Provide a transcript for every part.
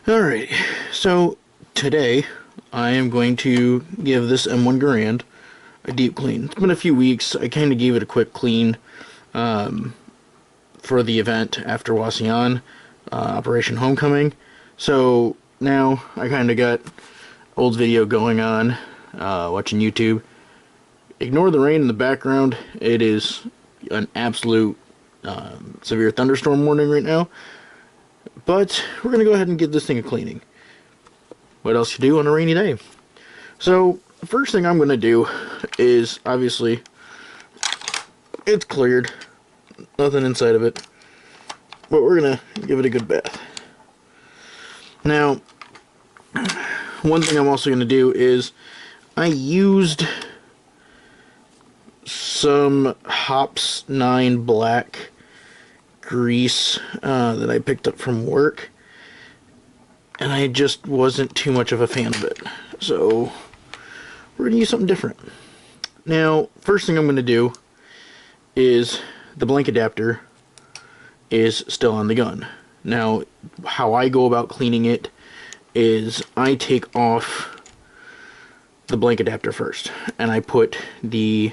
Alright, so today I am going to give this M1 Garand a deep clean. It's been a few weeks. I kind of gave it a quick clean for the event after Wasion, Operation Homecoming. So now I kind of got old video going on, watching YouTube. Ignore the rain in the background. It is an absolute severe thunderstorm warning right now. But we're going to go ahead and give this thing a cleaning. What else you do on a rainy day? So, the first thing I'm going to do is, obviously, it's cleared. Nothing inside of it. But we're going to give it a good bath. Now, one thing I'm also going to do is, I used some Hops 9 Black grease that I picked up from work, and I just wasn't too much of a fan of it, so we're gonna use something different. Now, first thing I'm gonna do is the blank adapter is still on the gun. Now, how I go about cleaning it is I take off the blank adapter first, and I put the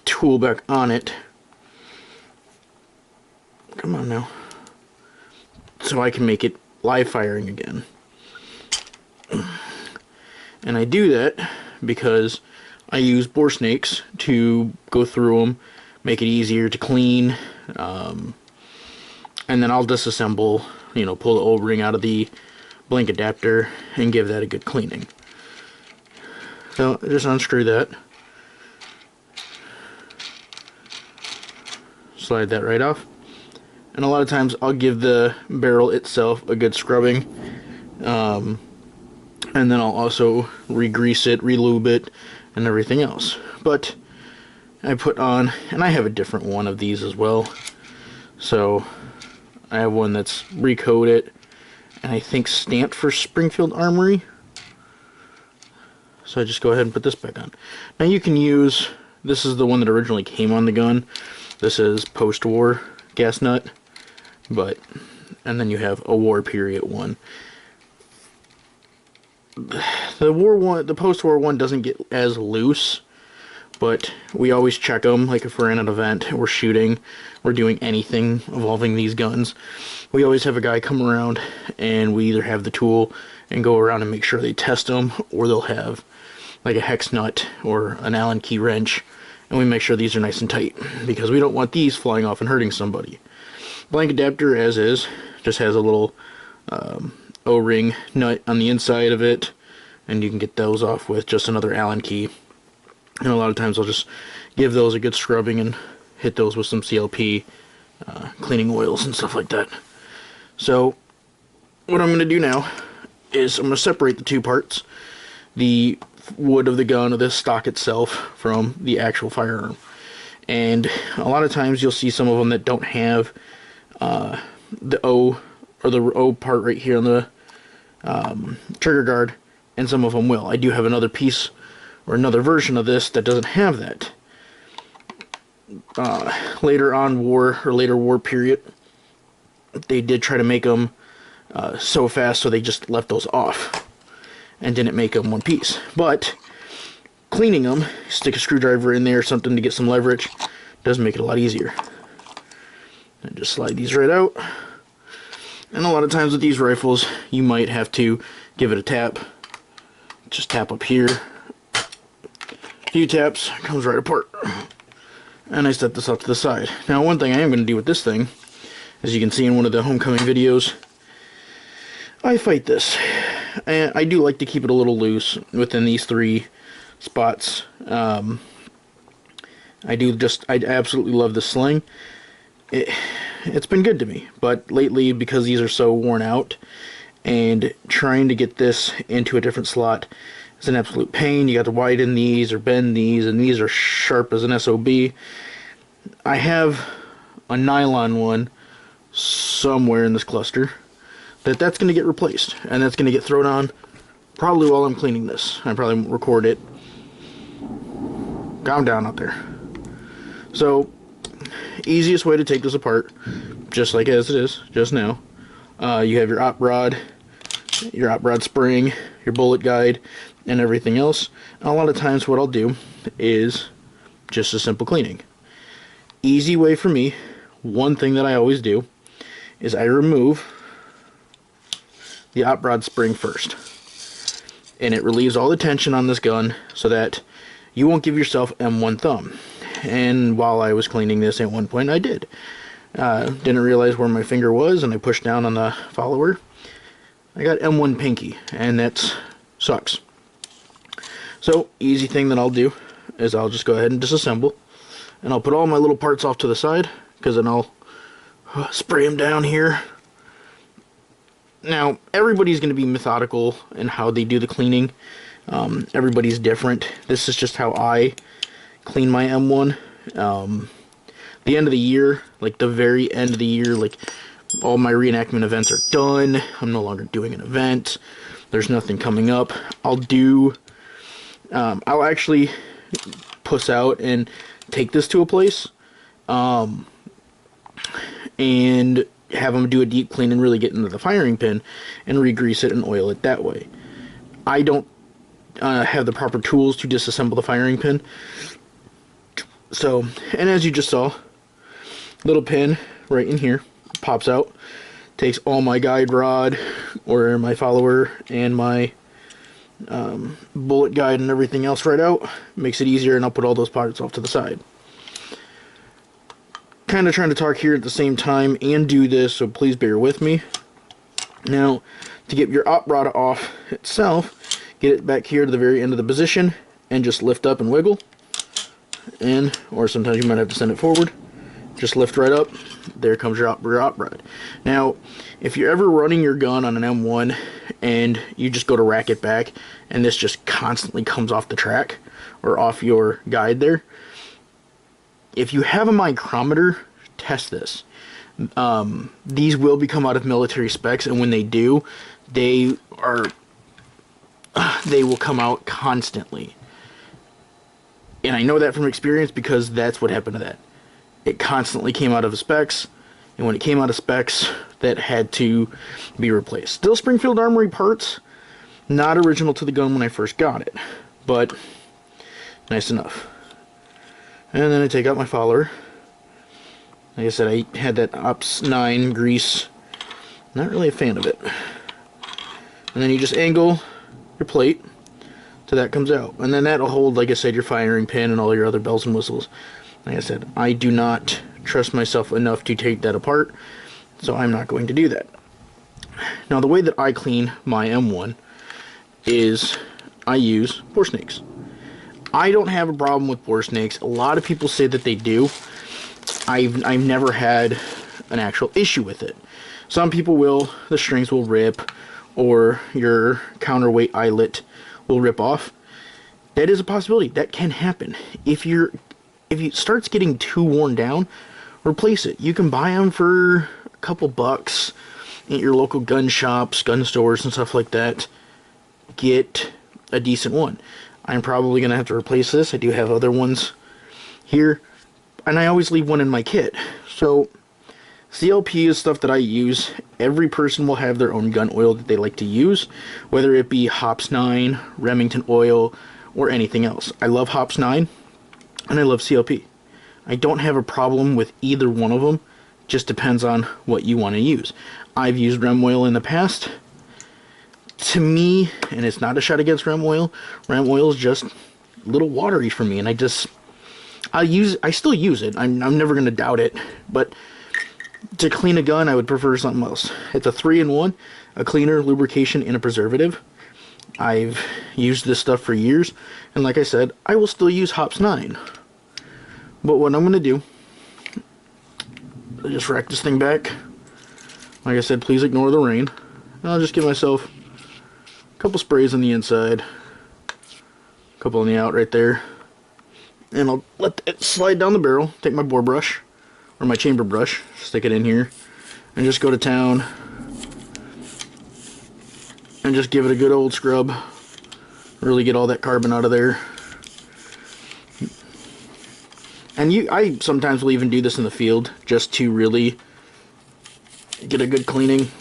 tool back on it. Come on now. So I can make it live firing again. And I do that because I use bore snakes to go through them, make it easier to clean, and then I'll disassemble, pull the old ring out of the blank adapter and give that a good cleaning. So just unscrew that. Slide that right off. And a lot of times I'll give the barrel itself a good scrubbing, and then I'll also re-grease it, re-lube it, and everything else. But I put on, and I have a different one of these as well. So I have one that's recoated, and I think stamped for Springfield Armory. So I just go ahead and put this back on. Now you can use, this is the one that originally came on the gun. This is post-war gas nut. And then you have a war period one. The war one, the post-war one doesn't get as loose, but we always check them. Like if we're in an event, we're shooting, we're doing anything involving these guns, we always have a guy come around, and we either have the tool and go around and make sure they test them, or they'll have like a hex nut or an Allen key wrench, and we make sure these are nice and tight, because we don't want these flying off and hurting somebody. Blank adapter as is, just has a little O-ring nut on the inside of it, and you can get those off with just another Allen key. And a lot of times I'll just give those a good scrubbing and hit those with some CLP cleaning oils and stuff like that. So what I'm going to do now is I'm going to separate the two parts, the wood of the gun, or the stock itself, from the actual firearm. And a lot of times you'll see some of them that don't have the O, or the O part right here on the trigger guard, and some of them will. I do have another piece, or another version of this, that doesn't have that. Later war period, they did try to make them so fast, so they just left those off and didn't make them one piece. But cleaning them, stick a screwdriver in there or something to get some leverage, does make it a lot easier. And just slide these right out. And a lot of times with these rifles, you might have to give it a tap. Just tap up here. A few taps, comes right apart. And I set this off to the side. Now, one thing I am going to do with this thing, as you can see in one of the homecoming videos, I fight this. And I do like to keep it a little loose within these three spots. I absolutely love this sling. It's been good to me, but lately, because these are so worn out, and trying to get this into a different slot is an absolute pain. You got to widen these or bend these, and these are sharp as an SOB. I have a nylon one somewhere in this cluster that's going to get replaced, and that's going to get thrown on probably while I'm cleaning this. I probably won't record it. Calm down out there. So, easiest way to take this apart, just like as it is just now, You have your op rod spring, your bullet guide, and everything else. And a lot of times what I'll do is just a simple cleaning. Easy way for me, one thing that I always do is I remove the op rod spring first. And it relieves all the tension on this gun so that you won't give yourself M1 thumb. And while I was cleaning this at one point, I did. Didn't realize where my finger was, and I pushed down on the follower. I got M1 pinky, and that sucks. So, easy thing that I'll do is I'll just go ahead and disassemble. And I'll put all my little parts off to the side, because then I'll spray them down here. Now, everybody's going to be methodical in how they do the cleaning. Everybody's different. This is just how I clean my M1. The end of the year, like the very end of the year, like all my reenactment events are done. I'm no longer doing an event. There's nothing coming up. I'll actually puss out and take this to a place and have them do a deep clean and really get into the firing pin and re-grease it and oil it that way. I don't have the proper tools to disassemble the firing pin. So, and as you just saw, little pin right in here pops out, takes all my guide rod or my follower and my bullet guide and everything else right out, makes it easier, and I'll put all those parts off to the side. Kind of trying to talk here at the same time and do this, so please bear with me. Now, to get your op rod off itself, get it back here to the very end of the position and just lift up and wiggle. And, or sometimes you might have to send it forward. Just lift right up. There comes your op rod. Now, if you're ever running your gun on an M1 and you just go to rack it back and this just constantly comes off the track or off your guide there, if you have a micrometer, test this. These will become out of military specs, and when they do, they will come out constantly. And I know that from experience because that's what happened to that. It constantly came out of the specs, and when it came out of specs, that had to be replaced. Still Springfield Armory parts, not original to the gun when I first got it, but nice enough. And then I take out my follower. Like I said, I had that Ops 9 grease. Not really a fan of it. And then you just angle your plate till that comes out. And then that'll hold, like I said, your firing pin and all your other bells and whistles. Like I said, I do not trust myself enough to take that apart, so I'm not going to do that. Now, the way that I clean my M1 is I use bore snakes. I don't have a problem with bore snakes. A lot of people say that they do. I've never had an actual issue with it. Some people will. The strings will rip, or your counterweight eyelet will rip off. That is a possibility. That can happen. If it starts getting too worn down, replace it. You can buy them for a couple bucks at your local gun shops, gun stores, and stuff like that. Get a decent one. I'm probably going to have to replace this. I do have other ones here, and I always leave one in my kit. So CLP is stuff that I use. Every person will have their own gun oil that they like to use, whether it be Hops 9, Remington oil, or anything else. I love Hops 9, and I love CLP. I don't have a problem with either one of them. Just depends on what you want to use. I've used Rem oil in the past. To me, and it's not a shot against Rem oil is just a little watery for me, and I still use it. I'm never going to doubt it, but to clean a gun, I would prefer something else. It's a 3-in-1, a cleaner, lubrication, and a preservative. I've used this stuff for years, and like I said, I will still use Hops 9. But what I'm going to do, I'll just rack this thing back. Like I said, please ignore the rain. And I'll just give myself a couple sprays on the inside, a couple on the out right there. And I'll let it slide down the barrel, take my bore brush, or my chamber brush, stick it in here, and just go to town. And just give it a good old scrub. Really get all that carbon out of there. And I sometimes will even do this in the field, just to really get a good cleaning.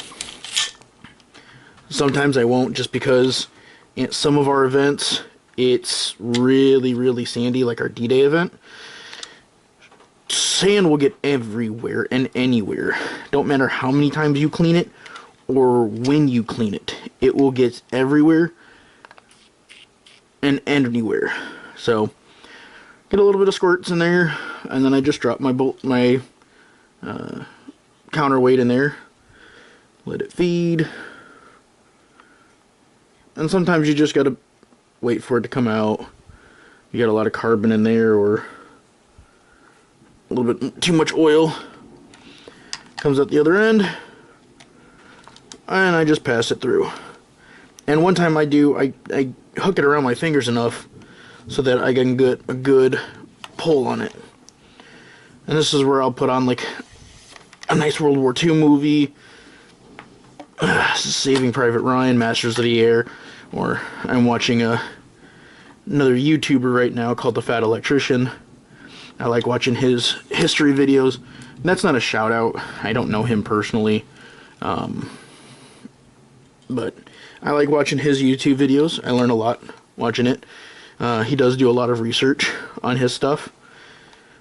Sometimes I won't, just because in some of our events, it's really, really sandy, like our D-Day event. Sand will get everywhere and anywhere. Don't matter how many times you clean it or when you clean it. It will get everywhere and anywhere. So, get a little bit of squirts in there, and then I just drop my counterweight in there. Let it feed. And sometimes you just gotta wait for it to come out. You got a lot of carbon in there, or a little bit too much oil. Comes out the other end, and I just pass it through. And one time I hook it around my fingers enough so that I can get a good pull on it. And this is where I'll put on like a nice World War II movie, Saving Private Ryan, Masters of the Air, or I'm watching another YouTuber right now called The Fat Electrician. I like watching his history videos. That's not a shout out. I don't know him personally. But I like watching his YouTube videos. I learn a lot watching it. He does do a lot of research on his stuff.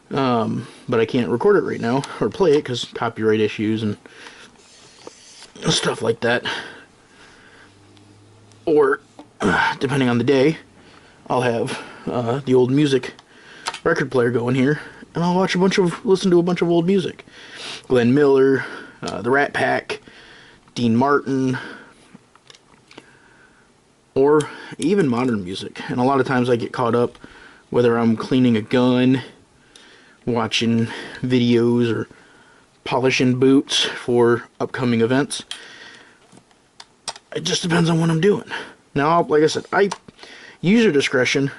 But I can't record it right now or play it because copyright issues and stuff like that. Or, depending on the day, I'll have the old music record player going here, and I'll listen to a bunch of old music. Glenn Miller, the Rat Pack, Dean Martin, or even modern music. And a lot of times I get caught up, whether I'm cleaning a gun, watching videos, or polishing boots for upcoming events. It just depends on what I'm doing. Now, like I said, I use your discretion,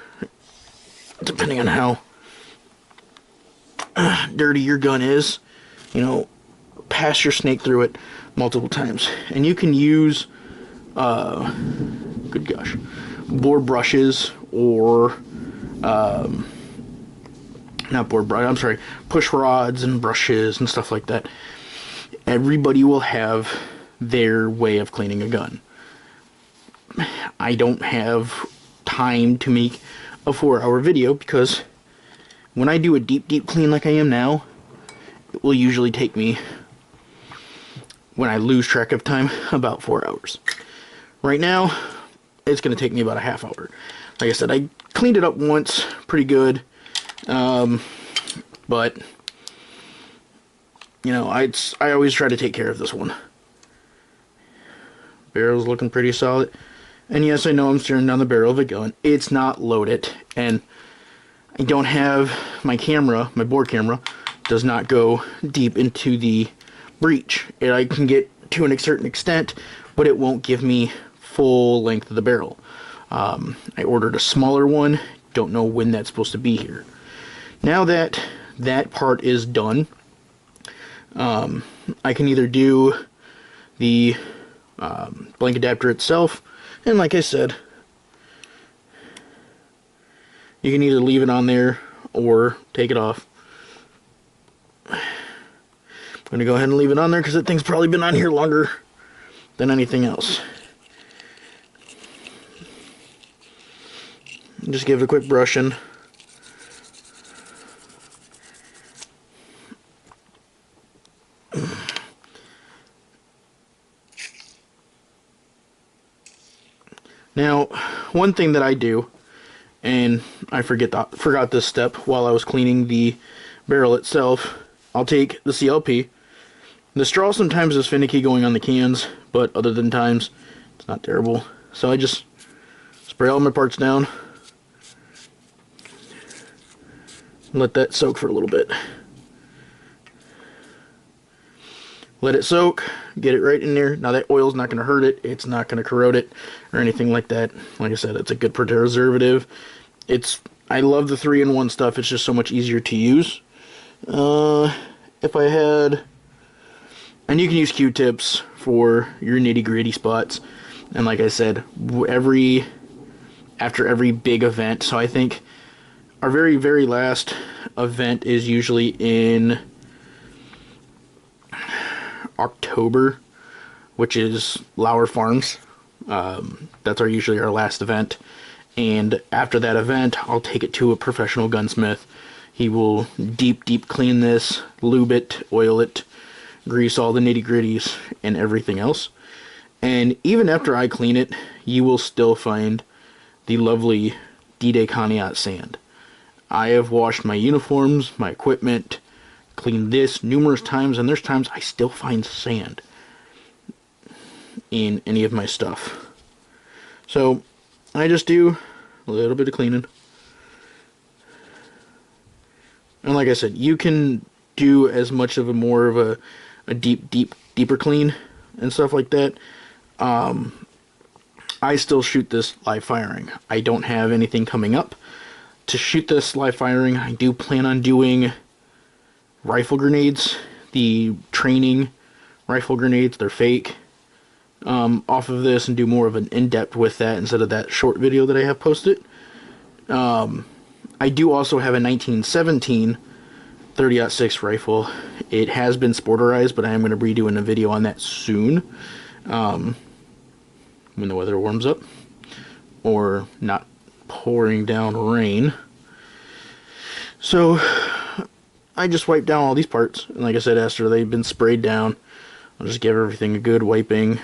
depending on how dirty your gun is. You know, pass your snake through it multiple times. And you can use, good gosh, bore brushes or, not bore brush, I'm sorry, push rods and brushes and stuff like that. Everybody will have their way of cleaning a gun. I don't have time to make a 4-hour video because when I do a deep clean like I am now, it will usually take me, when I lose track of time, about 4 hours. Right now, it's going to take me about a half hour. Like I said, I cleaned it up once, pretty good, but, you know, I always try to take care of this one. Barrel's looking pretty solid. And yes, I know I'm staring down the barrel of a gun. It's not loaded, and I don't have my camera, my bore camera, does not go deep into the breech. I can get to a certain extent, but it won't give me full length of the barrel. I ordered a smaller one, don't know when that's supposed to be here. Now that that part is done, I can either do the blank adapter itself, and like I said, you can either leave it on there or take it off. I'm going to go ahead and leave it on there because that thing's probably been on here longer than anything else. Just give it a quick brushing. Now, one thing that I do, and I forgot this step while I was cleaning the barrel itself, I'll take the CLP. The straw sometimes is finicky going on the cans, but other than times, it's not terrible. So I just spray all my parts down, let that soak for a little bit. Let it soak, get it right in there. Now that oil's not going to hurt it, it's not going to corrode it or anything like that. Like I said, it's a good preservative. I love the 3-in-1 stuff, it's just so much easier to use. If I had, and you can use Q-tips for your nitty-gritty spots. And like I said, after every big event, so I think our very, very last event is usually in October, which is Lauer Farms. That's usually our last event. And after that event, I'll take it to a professional gunsmith. He will deep clean this, lube it, oil it, grease all the nitty-gritties and everything else. And even after I clean it, you will still find the lovely D-Day Conneaut sand. I have washed my uniforms, my equipment, cleaned this numerous times, and there's times I still find sand in any of my stuff. So I just do a little bit of cleaning. And like I said, you can do as much of a more of a deeper clean and stuff like that. I still shoot this live firing. I don't have anything coming up to shoot this live firing. I do plan on doing rifle grenades, the training rifle grenades. They're fake. Off of this, and do more of an in-depth with that instead of that short video that I have posted. I do also have a 1917 30-06 rifle. It has been sporterized, but I am going to be doing a video on that soon, when the weather warms up or not pouring down rain. So I just wipe down all these parts, and like I said, after they've been sprayed down, I'll just give everything a good wiping.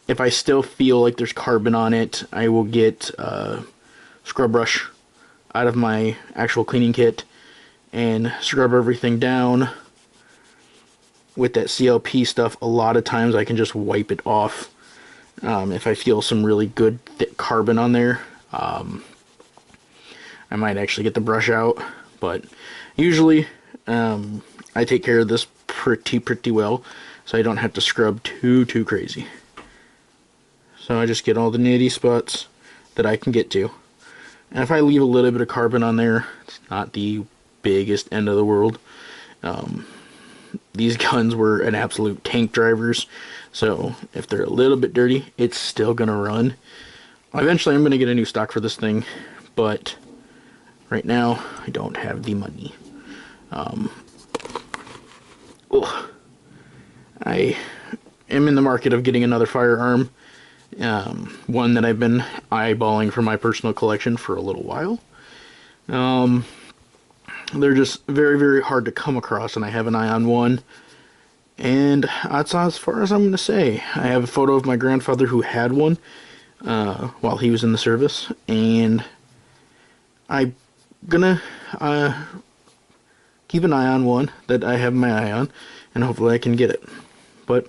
If I still feel like there's carbon on it, I will get a scrub brush out of my actual cleaning kit and scrub everything down with that CLP stuff. A lot of times I can just wipe it off if I feel some really good thick carbon on there. I might actually get the brush out, but usually I take care of this pretty well, so I don't have to scrub too crazy. So I just get all the nitty spots that I can get to. And if I leave a little bit of carbon on there, it's not the biggest end of the world. These guns were an absolute tank drivers, so if they're a little bit dirty, it's still gonna run. Eventually I'm gonna get a new stock for this thing, but right now I don't have the money. I am in the market of getting another firearm, one that I've been eyeballing for my personal collection for a little while. They're just very hard to come across, and I have an eye on one, and that's as far as I'm going to say. I have a photo of my grandfather who had one while he was in the service, and I'm gonna keep an eye on one that I have my eye on, and hopefully I can get it. But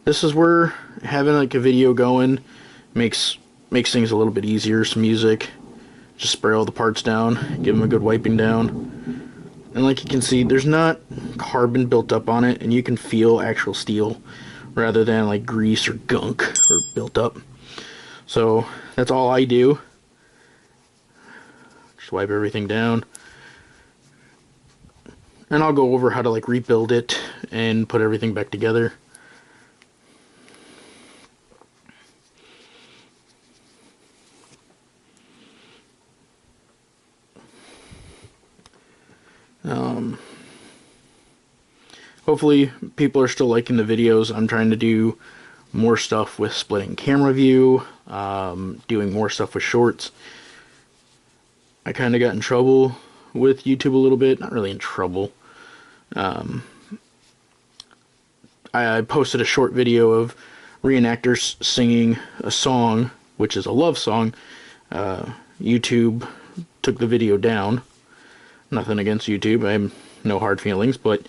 this is where having like a video going makes things a little bit easier. Some music, just spray all the parts down, give them a good wiping down, and like you can see, there's not carbon built up on it, and you can feel actual steel rather than like grease or gunk or built up. So that's all I do. Just wipe everything down, and I'll go over how to like rebuild it and put everything back together. Hopefully people are still liking the videos. I'm trying to do more stuff with splitting camera view, doing more stuff with shorts. I kind of got in trouble with YouTube a little bit. Not really in trouble. I posted a short video of reenactors singing a song, which is a love song. YouTube took the video down. Nothing against YouTube. I have no hard feelings, but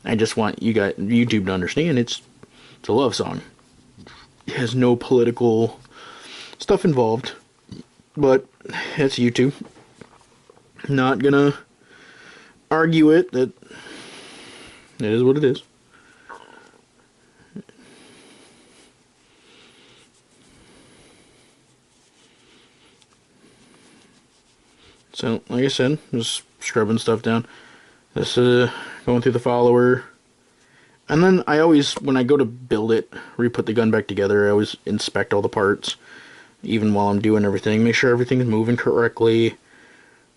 I just want YouTube to understand it's a love song. It has no political stuff involved, but it's YouTube. Not gonna argue it. That it is what it is. So, like I said, just scrubbing stuff down. This is going through the follower. And then I always, when I go to build it, re-put the gun back together, I always inspect all the parts, even while I'm doing everything. Make sure everything's moving correctly.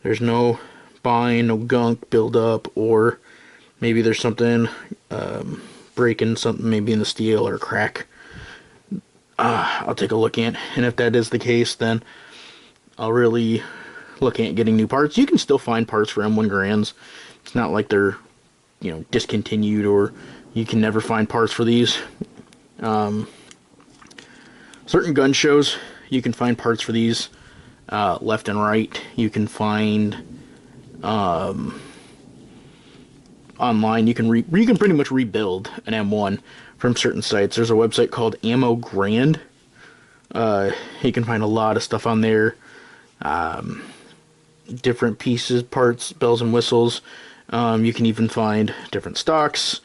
There's no bind, no gunk build up, or maybe thereking something maybe in the steel or crack I'll take a look at. And if that is the case, then I'll really look at getting new parts. You can still find parts for M1 Garands. It's not like they're, discontinued or you can never find parts for these. Certain gun shows, you can find parts for these left and right. You can find online. You can pretty much rebuild an M1 from certain sites. There's a website called Ammo Grand. You can find a lot of stuff on there. Different pieces, parts, bells and whistles. You can even find different stocks,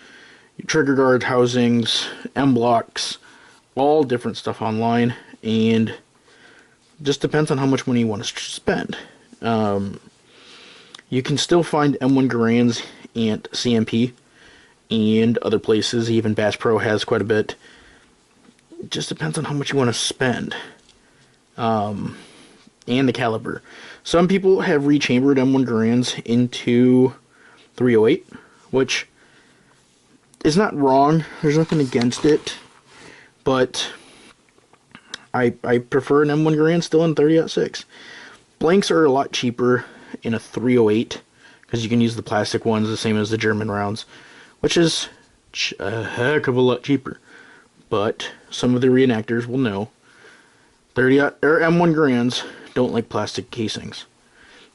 trigger guard housings, M blocks, all different stuff online, and just depends on how much money you want to spend. You can still find M1 Garands and CMP and other places. Even Bass Pro has quite a bit. It just depends on how much you want to spend. And the caliber. Some people have rechambered M1 Garands into 308, which is not wrong. There's nothing against it. But I prefer an M1 Garand still in 30-06. Blanks are a lot cheaper in a 308 because you can use the plastic ones the same as the German rounds, which is a heck of a lot cheaper. But some of the reenactors will know 30 or M1 Garands don't like plastic casings.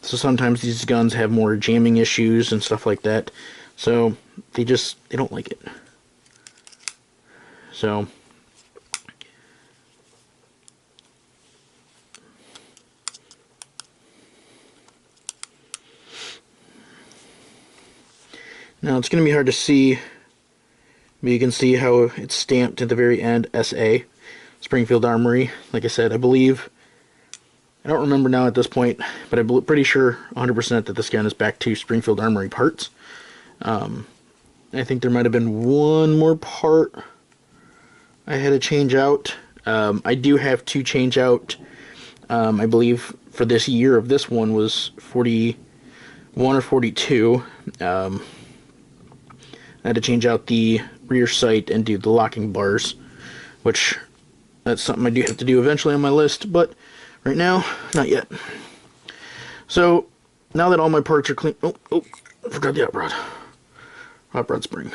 So sometimes these guns have more jamming issues and stuff like that. So they don't like it. So now it's going to be hard to see, but you can see how it's stamped at the very end, SA, Springfield Armory. Like I said, I believe, I don't remember now at this point, but I'm pretty sure 100% that this gun is back to Springfield Armory parts. I think there might have been one more part I had to change out. I do have to change out, I believe for this year of this one was 41 or 42. I had to change out the rear sight and do the locking bars, which that's something I do have to do eventually on my list, but right now, not yet. So, now that all my parts are clean... Oh, I forgot the hot rod. Hot rod spring.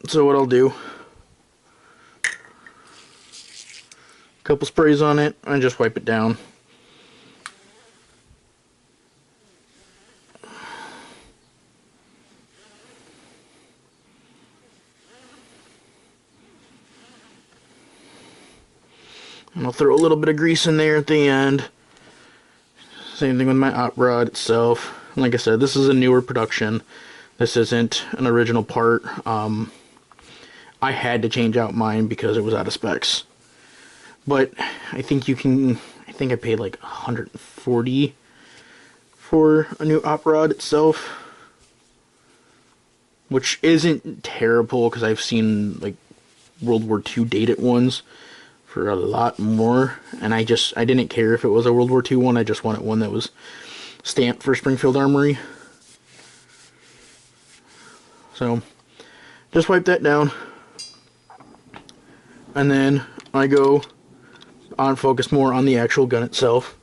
So what I'll do... a couple sprays on it, and just wipe it down. And I'll throw a little bit of grease in there at the end. Same thing with my hot rod itself. Like I said, this is a newer production. This isn't an original part. I had to change out mine because it was out of specs. But I think you can... I think I paid like $140 for a new hot rod itself. Which isn't terrible because I've seen like World War II dated ones for a lot more, and I didn't care if it was a World War II one. I just wanted one that was stamped for Springfield Armory. So just wipe that down, and then I go on focus more on the actual gun itself.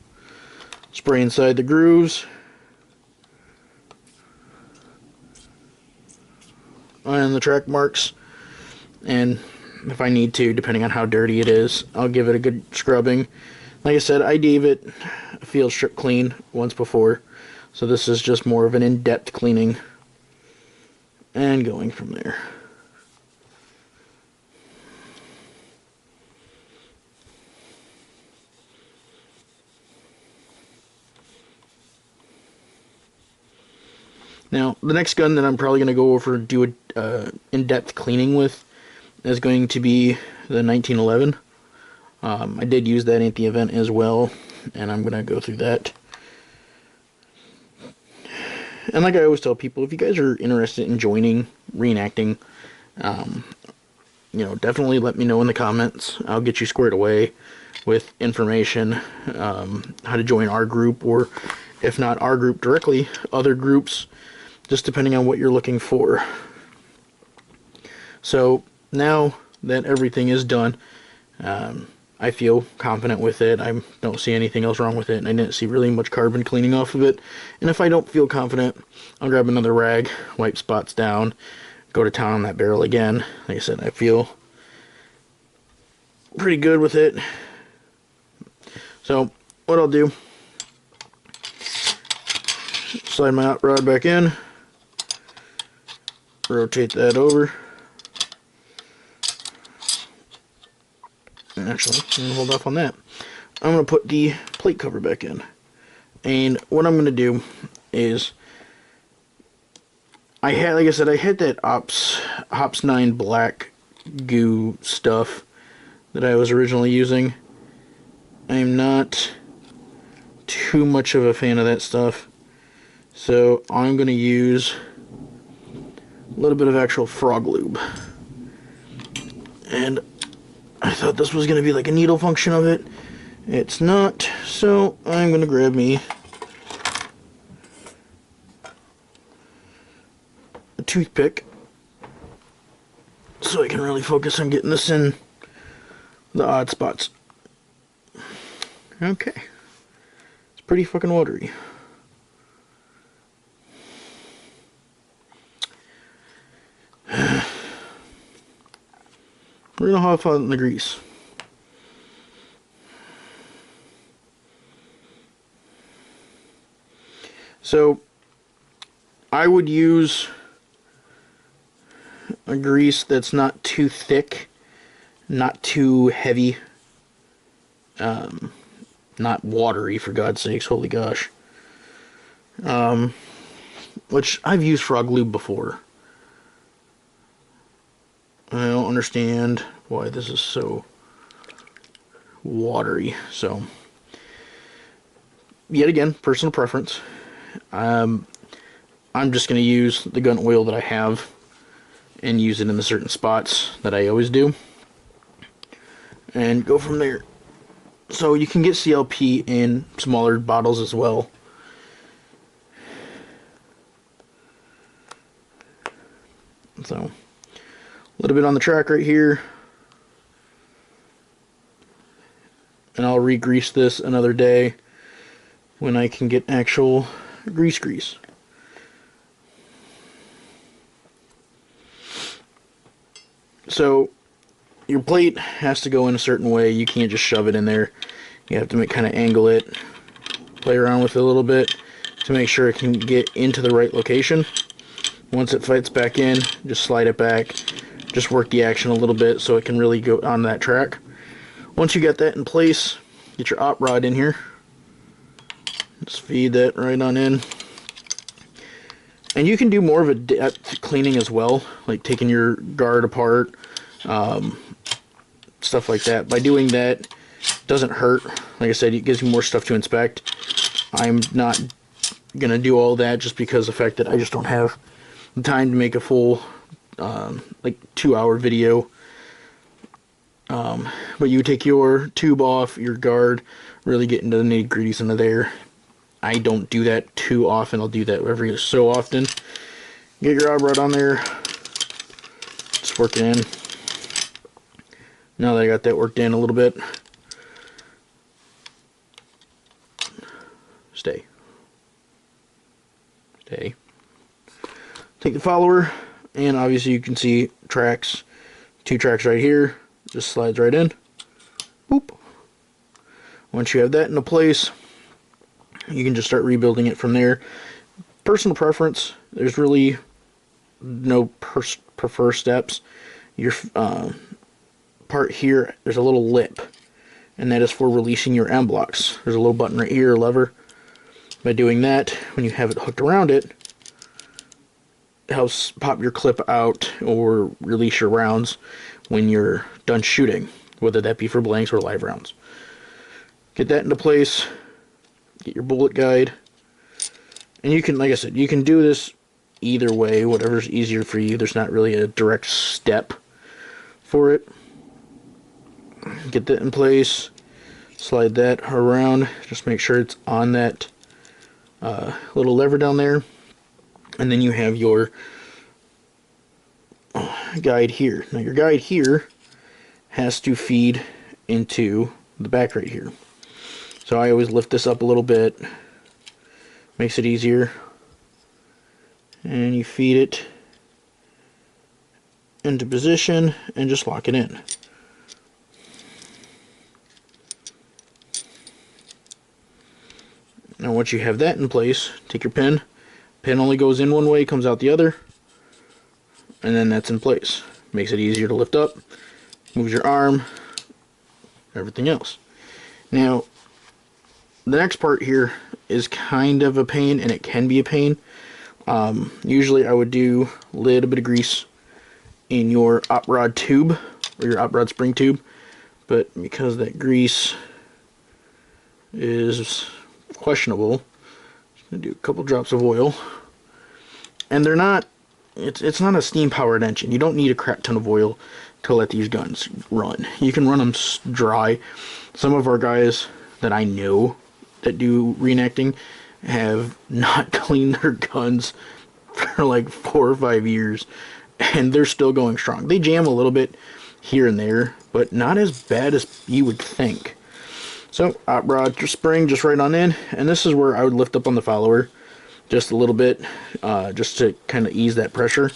Spray inside the grooves and the track marks, and if I need to, depending on how dirty it is, I'll give it a good scrubbing. Like I said, I gave it a field strip clean once before, so this is just more of an in-depth cleaning and going from there. Now, the next gun that I'm probably going to go over and do a in-depth cleaning with is going to be the 1911. I did use that at the event as well, and I'm going to go through that. And like I always tell people, if you guys are interested in joining reenacting, definitely let me know in the comments. I'll get you squared away with information, how to join our group, or if not our group directly, other groups, just depending on what you're looking for. So now that everything is done. I feel confident with it. I don't see anything else wrong with it, and I didn't see really much carbon cleaning off of it. And if I don't feel confident, I'll grab another rag, wipe spots down, go to town on that barrel again. Like I said, I feel pretty good with it. So what I'll do, slide my hot rod back in, rotate that over. Actually, I'm gonna hold off on that. I'm gonna put the plate cover back in, and what I'm gonna do is, like I said, I had that Hops 9 black goo stuff that I was originally using. I'm not too much of a fan of that stuff, so I'm gonna use a little bit of actual frog lube. And I thought this was going to be like a needle function of it. It's not, so I'm going to grab me a toothpick so I can really focus on getting this in the odd spots. Okay. It's pretty fucking watery. We're going to hop out in the grease. So, I would use a grease that's not too thick, not too heavy, not watery, for God's sakes, holy gosh. Which I've used frog lube before. I don't understand why this is so watery. So, yet again, personal preference. I'm just going to use the gun oil that I have and use it in the certain spots that I always do, and go from there. So you can get CLP in smaller bottles as well. So, a little bit on the track right here, and I'll re-grease this another day when I can get actual grease. So your plate has to go in a certain way. You can't just shove it in there. You have to kind of angle it, play around with it a little bit to make sure it can get into the right location. Once it fits back in, just slide it back. Just work the action a little bit so it can really go on that track. Once you get that in place, get your op rod in here. Just feed that right on in. And you can do more of a depth cleaning as well, like taking your guard apart, stuff like that. By doing that, it doesn't hurt. Like I said, it gives you more stuff to inspect. I'm not going to do all that just because of the fact that I just don't have the time to make a full like 2-hour video. But you take your tube off, your guard, really get into the nitty-gritties into there. I don't do that too often. I'll do that every so often. Get your op rod on there. Just work it in. Now that I got that worked in a little bit, stay. Take the follower, and obviously you can see tracks, 2 tracks right here. Just slides right in. Boop. Once you have that into place, you can just start rebuilding it from there. Personal preference, there's really no prefer steps. Your part here, there's a little lip, and that is for releasing your M blocks. There's a little button right here, a lever. By doing that, when you have it hooked around it, it helps pop your clip out or release your rounds when you're done shooting, whether that be for blanks or live rounds. Get that into place. Get your bullet guide, and you can, like I said, you can do this either way, whatever's easier for you. There's not really a direct step for it. Get that in place, slide that around, just make sure it's on that little lever down there, and then you have your guide here. Now your guide here has to feed into the back right here. So I always lift this up a little bit, makes it easier, and you feed it into position and just lock it in. Now once you have that in place, take your pin. Pin only goes in one way, comes out the other, and then that's in place. Makes it easier to lift up, moves your arm, everything else. Now the next part here is kind of a pain, and it can be a pain. Usually I would do a little bit of grease in your op rod tube, or your op rod spring tube, but because that grease is questionable, I'm just going to do a couple drops of oil. And they're not, it's not a steam powered engine. You don't need a crap ton of oil to let these guns run. You can run them dry. Some of our guys that I know that do reenacting have not cleaned their guns for like 4 or 5 years, and they're still going strong. They jam a little bit here and there, but not as bad as you would think. So op rod spring just right on in, and this is where I would lift up on the follower just a little bit, just to kind of ease that pressure.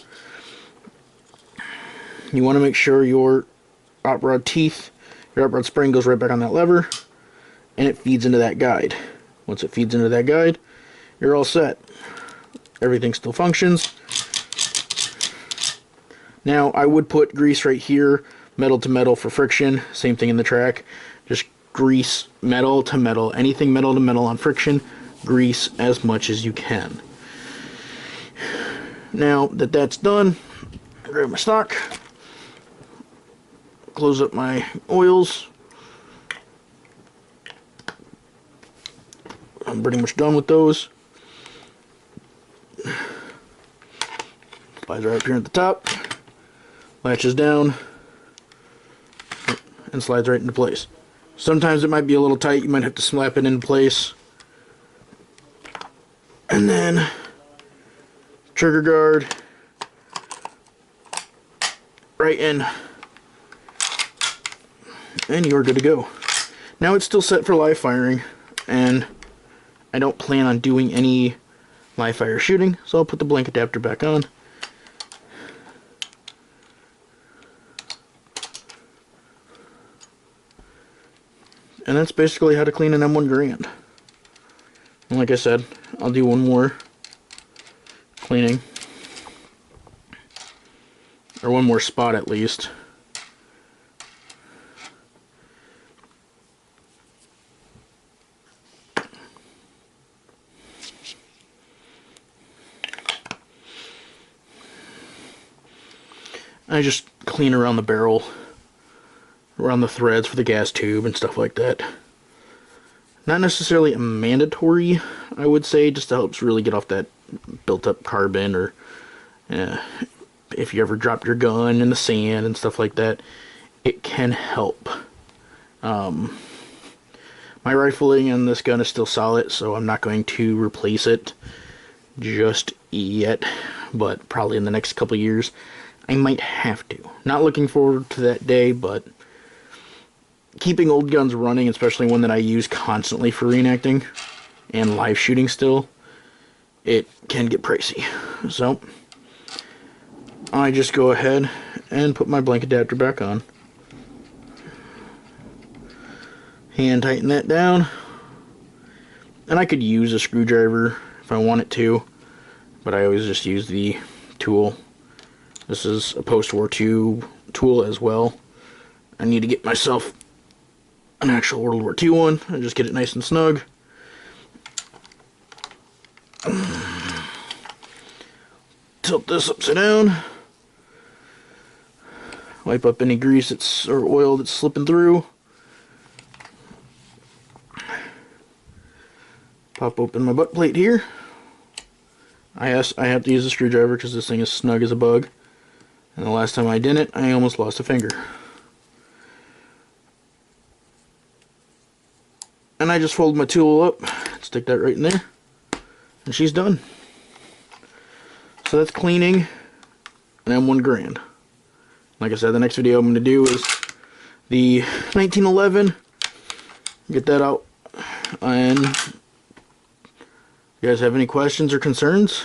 You want to make sure your op rod teeth, your op rod spring goes right back on that lever, and it feeds into that guide. Once it feeds into that guide, you're all set. Everything still functions. Now I would put grease right here, metal to metal for friction. Same thing in the track. Just grease metal to metal. Anything metal to metal on friction, grease as much as you can. Now that that's done, I grab my stock, close up my oils. I'm pretty much done with those. Slides right up here at the top, latches down, and slides right into place. Sometimes it might be a little tight, you might have to slap it into place. And then trigger guard right in, and you're good to go. Now it's still set for live firing, and I don't plan on doing any live fire shooting, so I'll put the blank adapter back on. And that's basically how to clean an M1 Garand. And like I said, I'll do one more cleaning, or one more spot at least. I just clean around the barrel, around the threads for the gas tube and stuff like that. Not necessarily a mandatory, I would say, just helps really get off that built up carbon, or if you ever dropped your gun in the sand and stuff like that, it can help. My rifling on this gun is still solid, so I'm not going to replace it just yet, but probably in the next couple years I might have to. Not looking forward to that day, but keeping old guns running, especially one that I use constantly for reenacting and live shooting still, it can get pricey. So I just go ahead and put my blank adapter back on. Hand tighten that down. And I could use a screwdriver if I wanted to, but I always just use the tool. This is a post-war II tool as well. I need to get myself an actual World War II one and just get it nice and snug. Tilt this upside down. Wipe up any grease or oil that's slipping through. Pop open my butt plate here. I have to use a screwdriver because this thing is snug as a bug. And the last time I did it, I almost lost a finger. And I just fold my tool up, stick that right in there, and she's done. So that's cleaning an M1 Garand. Like I said, the next video I'm going to do is the 1911. Get that out. And if you guys have any questions or concerns,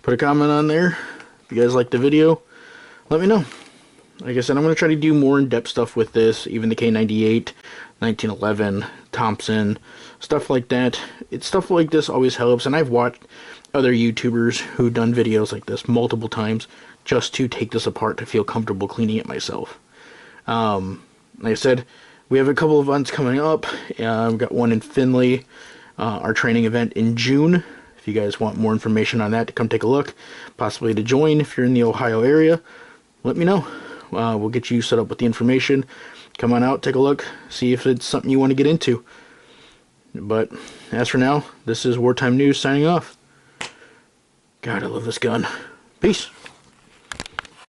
put a comment on there. If you guys like the video, let me know. Like I said, I'm going to try to do more in-depth stuff with this, even the K98, 1911, Thompson, stuff like that. Stuff like this always helps, and I've watched other YouTubers who've done videos like this multiple times just to take this apart to feel comfortable cleaning it myself. Like I said, we have a couple of events coming up. We've got one in Findlay, our training event in June. If you guys want more information on that, to come take a look, possibly to join if you're in the Ohio area, let me know. We'll get you set up with the information. Come on out, take a look, see if it's something you want to get into. But as for now, this is Wartime News signing off. God, I love this gun. Peace.